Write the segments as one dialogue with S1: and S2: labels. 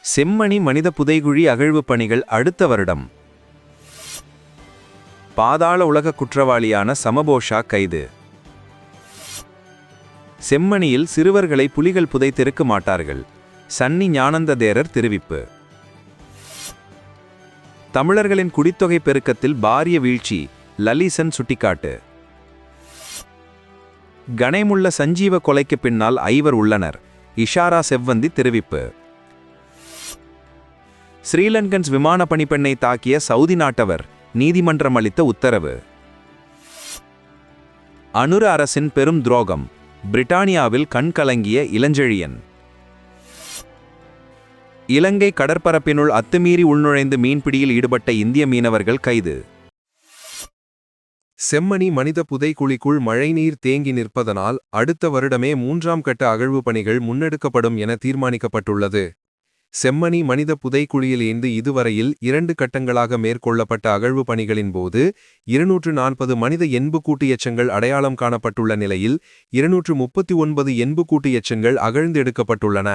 S1: செம்மணி மனித புதைகுழி அகழ்வு பணிகள் அடுத்த வருடம். பாதாள உலக குற்றவாளியான சமபோஷா கைது. செம்மணியில் சிறுவர்களை புலிகள் புதைத்திருக்க மாட்டார்கள். சன்னி ஞானந்த தேரர் தெரிவிப்பு. தமிழர்களின் குடித்தொகை பெருக்கத்தில் பாரிய வீழ்ச்சி, லலிசன் சுட்டிக்காட்டு. கணேமுள்ள சஞ்சீவ கொலைக்கு பின்னால் 5 உள்ளனர், இஷாரா செவ்வந்தி தெரிவிப்பு. ஸ்ரீலங்கன்ஸ் விமான பணிப்பெண்ணை தாக்கிய சவுதி நாட்டவர், நீதிமன்றம் அளித்த உத்தரவு. அனுர அரசின் பெரும் துரோகம், பிரிட்டானியாவில் கண்கலங்கிய இளஞ்செழியன். இலங்கை கடற்பரப்பினுள் அத்துமீறி உள்நுழைந்து மீன்பிடியில் ஈடுபட்ட இந்திய மீனவர்கள் கைது.
S2: செம்மணி மனித புதைக்குழிக்குள் மழைநீர் தேங்கி நிற்பதனால் அடுத்த வருடமே 3ஆம் கட்ட அகழ்வு பணிகள் முன்னெடுக்கப்படும் என தீர்மானிக்கப்பட்டுள்ளது. செம்மணி மனித புதைக்குழியிலிருந்து இதுவரையில் 2 கட்டங்களாக மேற்கொள்ளப்பட்ட அகழ்வு பணிகளின் போது 240 மனித எண்புக்கூட்டு எச்சங்கள் அடையாளம் காணப்பட்டுள்ள நிலையில் 239 எண்புக்கூட்டு எச்சங்கள் அகழ்ந்தெடுக்கப்பட்டுள்ளன.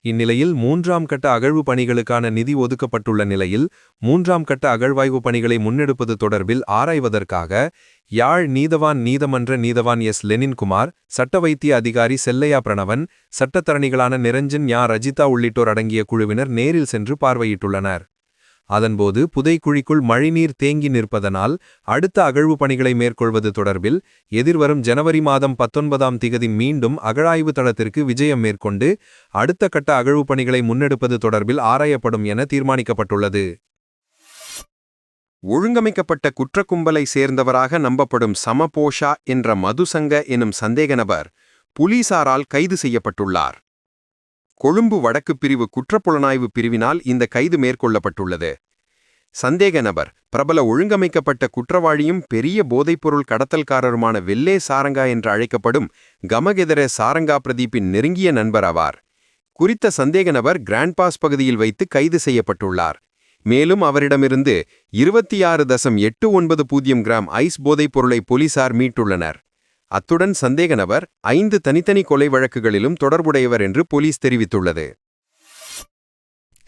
S2: இந்நிலையில் 3ஆம் கட்ட அகழ்வு பணிகளுக்கான நிதி ஒதுக்கப்பட்டுள்ள நிலையில் 3ஆம் கட்ட அகழ்வாய்வு பணிகளை முன்னெடுப்பது தொடர்பில் ஆராய்வதற்காக யாழ் நீதவான் நீதமன்ற நீதவான் எஸ் லெனின்குமார், சட்ட வைத்திய அதிகாரி செல்லையா பிரணவன், சட்டத்தரணிகளான நிரஞ்சன் ஞா ரஜிதா உள்ளிட்டோர் அடங்கிய குழுவினர் நேரில் சென்று பார்வையிட்டுள்ளனர். அதன்போது புதைக்குழிக்குள் மழைநீர் தேங்கி நிற்பதனால் அடுத்த அகழ்வு பணிகளை மேற்கொள்வது தொடர்பில் எதிர்வரும் ஜனவரி மாதம் 19ஆம் திகதி மீண்டும் அகழாய்வு தளத்திற்கு விஜயம் மேற்கொண்டு அடுத்த கட்ட அகழ்வு பணிகளை முன்னெடுப்பது தொடர்பில் ஆராயப்படும் என தீர்மானிக்கப்பட்டுள்ளது.
S3: ஒழுங்கமைக்கப்பட்ட குற்றக்கும்பலை சேர்ந்தவராக நம்பப்படும் சமபோஷா என்ற மதுசங்க எனும் சந்தேக நபர் புலிசாரால் கைது செய்யப்பட்டுள்ளார். கொழும்பு வடக்கு பிரிவு குற்றப்புலனாய்வு பிரிவினால் இந்த கைது மேற்கொள்ளப்பட்டுள்ளது. சந்தேக நபர் பிரபல ஒழுங்கமைக்கப்பட்ட குற்றவாளியும் பெரிய போதைப்பொருள் கடத்தல்காரருமான வெல்லே சாரங்கா என்று அழைக்கப்படும் கமகெதர சாரங்கா பிரதீப்பின் நெருங்கிய நண்பர் ஆவார். குறித்த சந்தேக நபர் கிராண்ட் பாஸ் பகுதியில் வைத்து கைது செய்யப்பட்டுள்ளார். மேலும் அவரிடமிருந்து 26.890 கிராம் ஐஸ் போதைப் பொருளை போலீசார் மீட்டுள்ளனர். அத்துடன் சந்தேக நபர் 5 தனித்தனி கொலை வழக்குகளிலும் தொடர்புடையவர் என்று போலீஸ் தெரிவித்துள்ளது.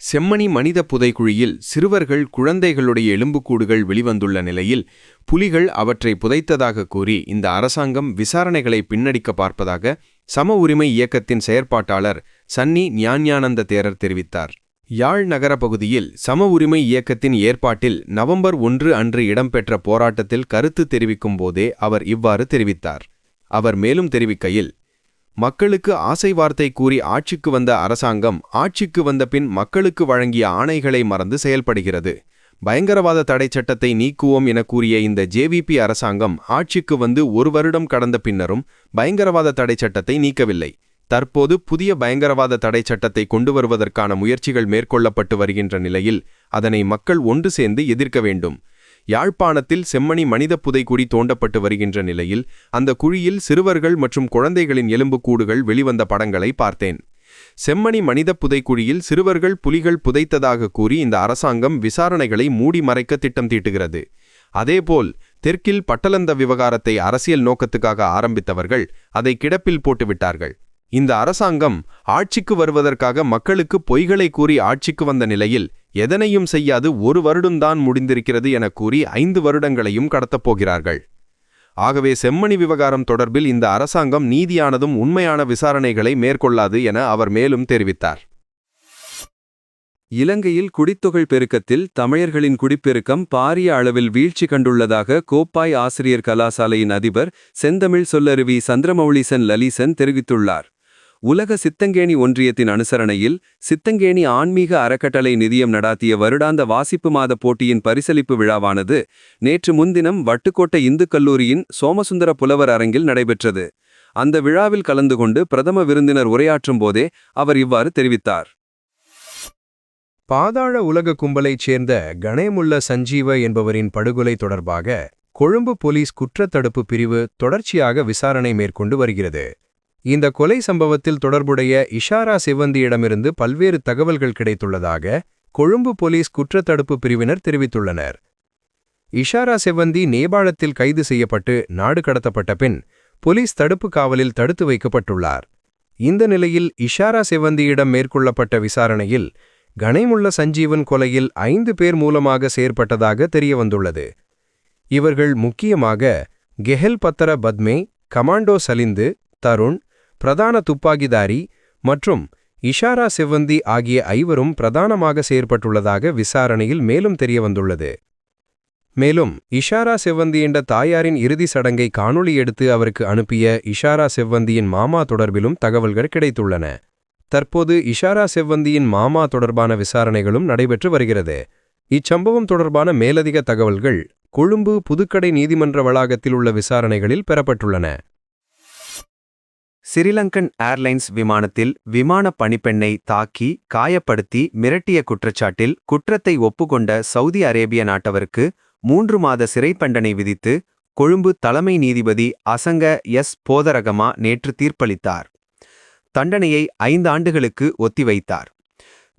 S4: செம்மணி மனித புதைக்குழியில் சிறுவர்கள் குழந்தைகளுடைய எலும்புக்கூடுகள் வெளிவந்துள்ள நிலையில் புலிகள் அவற்றை புதைத்ததாக கூறி இந்த அரசாங்கம் விசாரணைகளை பின்னடிக்க பார்ப்பதாக சம உரிமை இயக்கத்தின் செயற்பாட்டாளர் சன்னி ஞானந்த தேரர் தெரிவித்தார். யாழ் நகர பகுதியில் சம உரிமை இயக்கத்தின் ஏற்பாட்டில் நவம்பர் 1 அன்று இடம்பெற்ற போராட்டத்தில் கருத்து தெரிவிக்கும் போதே அவர் இவ்வாறு தெரிவித்தார். அவர் மேலும் தெரிவிக்கையில், மக்களுக்கு ஆசை வார்த்தை கூறி ஆட்சிக்கு வந்த அரசாங்கம் ஆட்சிக்கு வந்த பின் மக்களுக்கு வழங்கிய ஆணைகளை மறந்து செயல்படுகிறது. பயங்கரவாத தடை சட்டத்தை நீக்குவோம் என கூறிய இந்த ஜேவிபி அரசாங்கம் ஆட்சிக்கு வந்து 1 வருடம் கடந்த பின்னரும் பயங்கரவாத தடை சட்டத்தை நீக்கவில்லை. தற்போது புதிய பயங்கரவாத தடை சட்டத்தை கொண்டு வருவதற்கான முயற்சிகள் மேற்கொள்ளப்பட்டு வருகின்ற நிலையில் அதனை மக்கள் ஒன்று சேர்ந்து எதிர்க்க வேண்டும். யாழ்ப்பாணத்தில் செம்மணி மனித புதைக்குழி தோண்டப்பட்டு வருகின்ற நிலையில் அந்த குழியில் சிறுவர்கள் மற்றும் குழந்தைகளின் எலும்புக்கூடுகள் வெளிவந்த படங்களை பார்த்தேன். செம்மணி மனித புதைக்குழியில் சிறுவர்கள் புலிகள் புதைத்ததாக கூறி இந்த அரசாங்கம் விசாரணைகளை மூடி மறைக்க திட்டம் தீட்டுகிறது. அதேபோல் தெற்கில் பட்டலந்த விவகாரத்தை அரசியல் நோக்கத்துக்காக ஆரம்பித்தவர்கள் அதை கிடப்பில் போட்டுவிட்டார்கள். இந்த அரசாங்கம் ஆட்சிக்கு வருவதற்காக மக்களுக்கு பொய்களை கூறி ஆட்சிக்கு வந்த நிலையில் எதனையும் செய்யாது 1 வருடம்தான் முடிந்திருக்கிறது என கூறி 5 வருடங்களையும் கடத்தப்போகிறார்கள். ஆகவே செம்மணி விவகாரம் தொடர்பில் இந்த அரசாங்கம் நீதியானதும் உண்மையான விசாரணைகளை மேற்கொள்ளாது என அவர் மேலும் தெரிவித்தார்.
S1: இலங்கையில் குடித்தொகை பெருக்கத்தில் தமிழர்களின் குடிப்பெருக்கம் பாரிய அளவில் வீழ்ச்சி கண்டுள்ளதாக கோப்பாய் ஆசிரியர் கலாசாலையின் அதிபர் செந்தமிழ் சொல்லருவி சந்திரமௌலிசன் லலிசன் தெரிவித்துள்ளார். உலக சித்தங்கேணி ஒன்றியத்தின் அனுசரணையில் சித்தங்கேணி ஆன்மீக அறக்கட்டளை நிதியம் நடாத்திய வருடாந்த வாசிப்பு மாத போட்டியின் பரிசளிப்பு விழாவானது நேற்று முன்தினம் வட்டுக்கோட்டை இந்து கல்லூரியின் சோமசுந்தர புலவர் அரங்கில் நடைபெற்றது. அந்த விழாவில் கலந்து கொண்டு பிரதம விருந்தினர் உரையாற்றும் போதே அவர் இவ்வாறு தெரிவித்தார்.
S2: பாதாள உலக கும்பலைச் சேர்ந்த கணேமுள்ள சஞ்சீவ என்பவரின் படுகொலை தொடர்பாக கொழும்பு போலீஸ் குற்றத்தடுப்பு பிரிவு தொடர்ச்சியாக விசாரணை மேற்கொண்டு வருகிறது. இந்த கொலை சம்பவத்தில் தொடர்புடைய இஷாரா செவ்வந்தியிடமிருந்து பல்வேறு தகவல்கள் கிடைத்துள்ளதாக கொழும்பு போலீஸ் குற்றத்தடுப்பு பிரிவினர் தெரிவித்துள்ளனர். இஷாரா செவ்வந்தி நேபாளத்தில் கைது செய்யப்பட்டு நாடு கடத்தப்பட்ட பின் போலீஸ் தடுப்பு காவலில் தடுத்து வைக்கப்பட்டுள்ளார். இந்த நிலையில் இஷாரா செவ்வந்தியிடம் மேற்கொள்ளப்பட்ட விசாரணையில் கணேமுல்ல சஞ்சீவன் கொலையில் 5 பேர் மூலமாக செயற்பட்டதாக தெரியவந்துள்ளது. இவர்கள் முக்கியமாக கெஹல் பத்தர பத்மே, கமாண்டோ சலிந்து, தருண், பிரதான துப்பாக்கிதாரி மற்றும் இஷாரா செவ்வந்தி ஆகிய 5வரும் பிரதானமாக செயற்பட்டுள்ளதாக விசாரணையில் மேலும் தெரியவந்துள்ளது. மேலும் இஷாரா செவ்வந்தி என்ற தாயாரின் இறுதி சடங்கை காணொளி எடுத்து அவருக்கு அனுப்பிய இஷாரா செவ்வந்தியின் மாமா தொடர்பிலும் தகவல்கள் கிடைத்துள்ளன. தற்போது இஷாரா செவ்வந்தியின் மாமா தொடர்பான விசாரணைகளும் நடைபெற்று வருகிறது. இச்சம்பவம் தொடர்பான மேலதிக தகவல்கள் கொழும்பு புதுக்கடை நீதிமன்ற வளாகத்தில் உள்ள விசாரணைகளில் பெறப்பட்டுள்ளன.
S1: சிறிலங்கன் ஏர்லைன்ஸ் விமானத்தில் விமான பணிப்பெண்ணை தாக்கி காயப்படுத்தி மிரட்டிய குற்றச்சாட்டில் குற்றத்தை ஒப்புக்கொண்ட சவுதி அரேபிய நாட்டவருக்கு 3 மாத சிறை தண்டனை விதித்து கொழும்பு தலைமை நீதிபதி அசங்க எஸ் போதரகமா நேற்று தீர்ப்பளித்தார். தண்டனையை 5 ஆண்டுகளுக்கு ஒத்திவைத்தார்.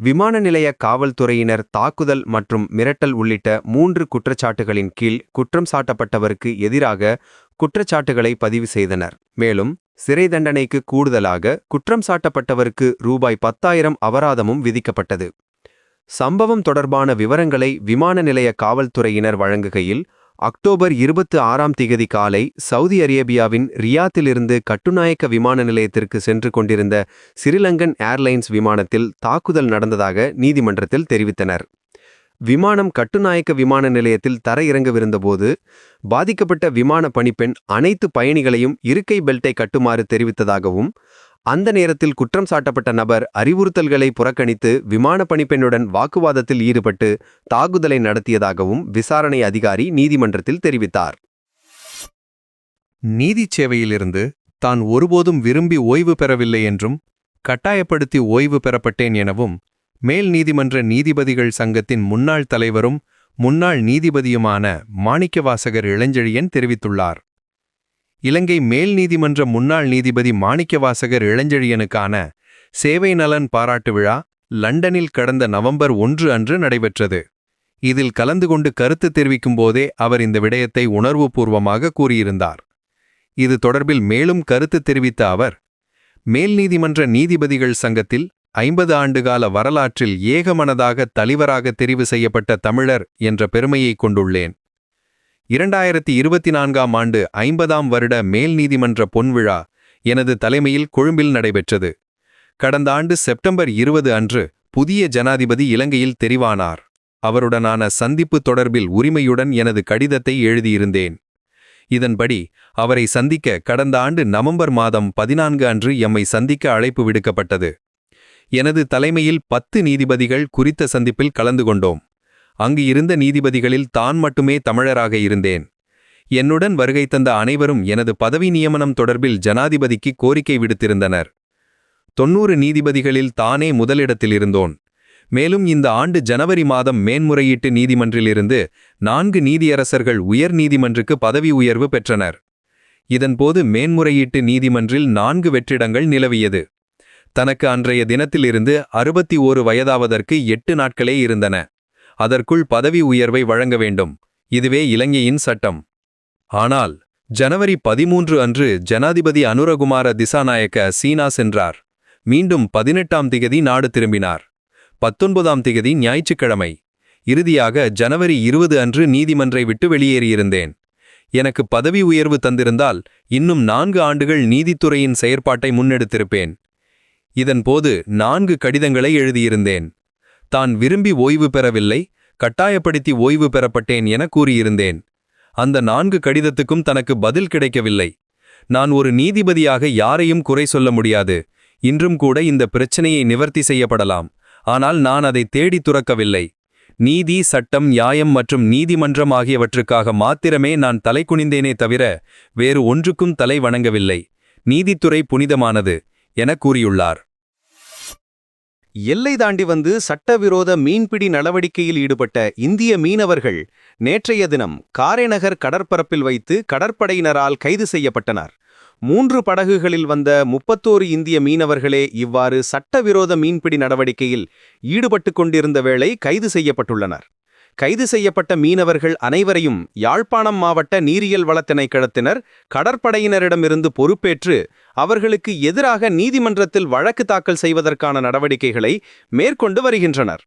S1: விமான நிலைய காவல்துறையினர் தாக்குதல் மற்றும் மிரட்டல் உள்ளிட்ட 3 குற்றச்சாட்டுகளின் கீழ் குற்றம் சாட்டப்பட்டவருக்கு எதிராக குற்றச்சாட்டுகளை பதிவு செய்தனர். மேலும் சிறை தண்டனைக்கு கூடுதலாக குற்றம் சாட்டப்பட்டவருக்கு ரூபாய் 10,000 அபராதமும் விதிக்கப்பட்டது. சம்பவம் தொடர்பான விவரங்களை விமான நிலைய காவல்துறையினர் வழங்குகையில் அக்டோபர் 26 காலை சவுதி அரேபியாவின் ரியாத்திலிருந்து கட்டுநாயக்க விமான நிலையத்திற்கு சென்று கொண்டிருந்த சிறிலங்கன் ஏர்லைன்ஸ் விமானத்தில் தாக்குதல் நடந்ததாக நீதிமன்றத்தில் தெரிவித்தனர். விமானம் கட்டுநாயக்க விமான நிலையத்தில் தரையிறங்கவிருந்தபோது பாதிக்கப்பட்ட விமான பணிப்பெண் அனைத்து பயணிகளையும் இருக்கை பெல்ட்டை கட்டுமாறு தெரிவித்ததாகவும் அந்த நேரத்தில் குற்றம் சாட்டப்பட்ட நபர் அறிவுறுத்தல்களை புறக்கணித்து விமான பணிப்பெண்ணுடன் வாக்குவாதத்தில் ஈடுபட்டு தாக்குதலை நடத்தியதாகவும் விசாரணை அதிகாரி நீதிமன்றத்தில் தெரிவித்தார்.
S2: நீதிச் சேவையிலிருந்து தான் ஒருபோதும் விரும்பி ஓய்வு பெறவில்லை என்றும் கட்டாயப்படுத்தி ஓய்வு பெறப்பட்டேன் எனவும் மேல் நீதிமன்ற நீதிபதிகள் சங்கத்தின் முன்னாள் தலைவரும் முன்னாள் நீதிபதியுமான மாணிக்கவாசகர் இளஞ்செழியன் தெரிவித்துள்ளார். இலங்கை மேல் நீதிமன்ற முன்னாள் நீதிபதி மாணிக்கவாசகர் இளஞ்செழியனுக்கான சேவை நலன் பாராட்டு விழா லண்டனில் கடந்த நவம்பர் 1 அன்று நடைபெற்றது. இதில் கலந்து கொண்டு கருத்து தெரிவிக்கும் போதே அவர் இந்த விடயத்தை உணர்வுபூர்வமாக கூறியிருந்தார். இது தொடர்பில் மேலும் கருத்து தெரிவித்த அவர், மேல் நீதிமன்ற நீதிபதிகள் சங்கத்தில் 50 ஆண்டுகால வரலாற்றில் ஏகமனதாக தலைவராக தெரிவு செய்யப்பட்ட தமிழர் என்ற பெருமையை கொண்டுள்ளேன். 2024ஆம் ஆண்டு 50ஆம் வருட மேல் நீதிமன்ற பொன்விழா எனது தலைமையில் கொழும்பில் நடைபெற்றது. கடந்த ஆண்டு செப்டம்பர் 20 அன்று புதிய ஜனாதிபதி இலங்கையில் தெரிவானார். அவருடனான சந்திப்பு தொடர்பில் உரிமையுடன் எனது கடிதத்தை எழுதியிருந்தேன். இதன்படி அவரை சந்திக்க கடந்த ஆண்டு நவம்பர் மாதம் 14 அன்று எம்மை சந்திக்க அழைப்பு விடுக்கப்பட்டது. எனது தலைமையில் 10 நீதிபதிகள் குறித்த சந்திப்பில் கலந்து கொண்டோம். அங்கு இருந்த நீதிபதிகளில் தான் மட்டுமே தமிழராக இருந்தேன். என்னுடன் வருகை தந்த அனைவரும் எனது பதவி நியமனம் தொடர்பில் ஜனாதிபதிக்கு கோரிக்கை விடுத்திருந்தனர். 90 நீதிபதிகளில் தானே முதலிடத்தில் இருந்தோன். மேலும் இந்த ஆண்டு ஜனவரி மாதம் மேன்முறையீட்டு நீதிமன்றிலிருந்து 4 நீதியரசர்கள் உயர் நீதிமன்றுக்கு பதவி உயர்வு பெற்றனர். இதன்போது மேன்முறையீட்டு நீதிமன்றில் 4 வெற்றிடங்கள் நிலவியது. தனக்கு அன்றைய தினத்திலிருந்து 61 வயதாவதற்கு 8 நாட்களே இருந்தன. அதற்குள் பதவி உயர்வை வழங்க வேண்டும். இதுவே இலங்கையின் சட்டம். ஆனால் ஜனவரி 13 அன்று ஜனாதிபதி அனுரகுமார திசாநாயக்க சீனா சென்றார். மீண்டும் 18ஆம் திகதி நாடு திரும்பினார். 19ஆம் திகதி ஞாயிற்றுக்கிழமை. இறுதியாக ஜனவரி 20 அன்று நீதிமன்றை விட்டு வெளியேறியிருந்தேன். எனக்கு பதவி உயர்வு தந்திருந்தால் இன்னும் 4 ஆண்டுகள் நீதித்துறையின் செயற்பாட்டை முன்னெடுத்திருப்பேன். இதன்போது 4 கடிதங்களை எழுதியிருந்தேன். தான் விரும்பி ஓய்வு பெறவில்லை, கட்டாயப்படுத்தி ஓய்வு பெறப்பட்டேன் என கூறியிருந்தேன். அந்த 4 கடிதத்துக்கும் தனக்கு பதில் கிடைக்கவில்லை. நான் ஒரு நீதிபதியாக யாரையும் குறை சொல்ல முடியாது. இன்றும் கூட இந்த பிரச்சனையை நிவர்த்தி செய்யப்படலாம். ஆனால் நான் அதை தேடி துறக்கவில்லை. நீதி, சட்டம், நியாயம் மற்றும் நீதிமன்றம் ஆகியவற்றுக்காக மாத்திரமே நான் தலை குனிந்தேனே தவிர வேறு ஒன்றுக்கும் தலை வணங்கவில்லை. நீதித்துறை புனிதமானது என கூறியுள்ளார்.
S3: எல்லை தாண்டி வந்து சட்டவிரோத மீன்பிடி நடவடிக்கையில் ஈடுபட்ட இந்திய மீனவர்கள் நேற்றைய தினம் காரைநகர் கடற்பரப்பில் வைத்து கடற்படையினரால் கைது செய்யப்பட்டனர். 3 படகுகளில் வந்த 31 இந்திய மீனவர்களே இவ்வாறு சட்டவிரோத மீன்பிடி நடவடிக்கையில் ஈடுபட்டு கொண்டிருந்த வேளை கைது செய்யப்பட்டுள்ளனர். கைது செய்யப்பட்ட மீனவர்கள் அனைவரையும் யாழ்ப்பாணம் மாவட்ட நீரியல் வள திணைக்களத்தினர் கடற்படையினரிடமிருந்து பொறுப்பேற்று அவர்களுக்கு எதிராக நீதிமன்றத்தில் வழக்கு தாக்கல் செய்வதற்கான நடவடிக்கைகளை மேற்கொண்டு வருகின்றனர்.